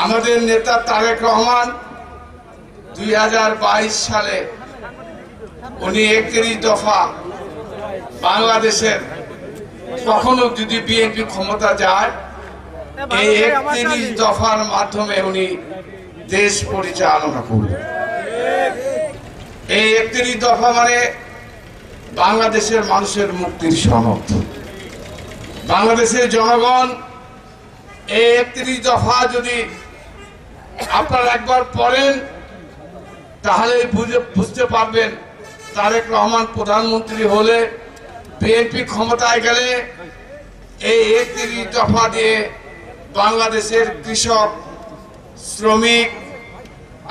আমাদের নেতা তারেক রহমান 2022 সালে উনি 31 দফা বাংলাদেশের কখনো যদি বিএনপি ক্ষমতা যায় এই 31 দফার মাধ্যমে উনি দেশ পরিচালনা করবেন। এই 31 দফা মানে বাংলাদেশের মানুষের মুক্তির সনদ। বাংলাদেশের জনগণ এই 31 দফা যদি আপনারা একবার পড়েন তাহলে বুঝতে পারবেন তারেক রহমান প্রধানমন্ত্রী হলে, বিএনপি ক্ষমতায় গেলে এই 31 দফা দিয়ে বাংলাদেশের কৃষক, শ্রমিক,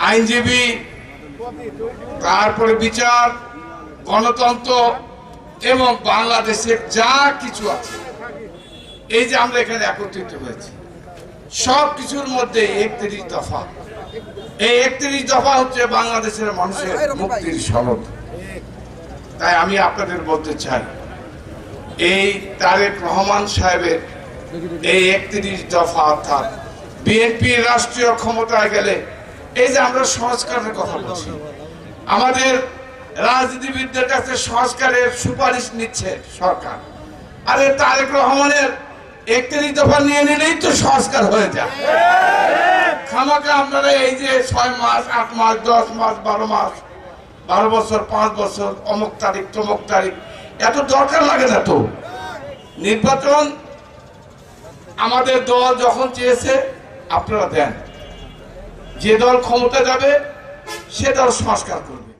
আইনজীবী, তারপরে বিচার, গণতন্ত্র এবং বাংলাদেশের যা কিছু আছে, এই যে আমরা এখানে একত্রিত হয়েছি সব কিছুর মধ্যে 31 দফা। এই 31 দফা হচ্ছে বাংলাদেশের মানুষের মুক্তির সনদ। তাই আমি আপনাদের বলতে চাই, এই তারেক রহমান সাহেবের এই 31 দফা অর্থাৎ বিএনপি রাষ্ট্রীয় ক্ষমতায় গেলে, এই যে আমরা সংস্কারের কথা বলছি, আমাদের রাজনীতিবিদদের কাছে সংস্কারের সুপারিশ নিচ্ছে সরকার। আরে তারেক রহমানের 31 দফা নিয়ে নিলেই তো সংস্কার হয়ে যায়। খামাকা আপনারা এই যে 6 মাস, 8 মাস, 10 মাস, 12 মাস, 12 বছর, 5 বছর, অমুক তারিখ তমুক তারিখ, এত দরকার লাগে না তো। নির্বাচন আমাদের দল যখন চেয়েছে আপনারা দেন, যে দল ক্ষমতা যাবে সে দল সংস্কার করবে।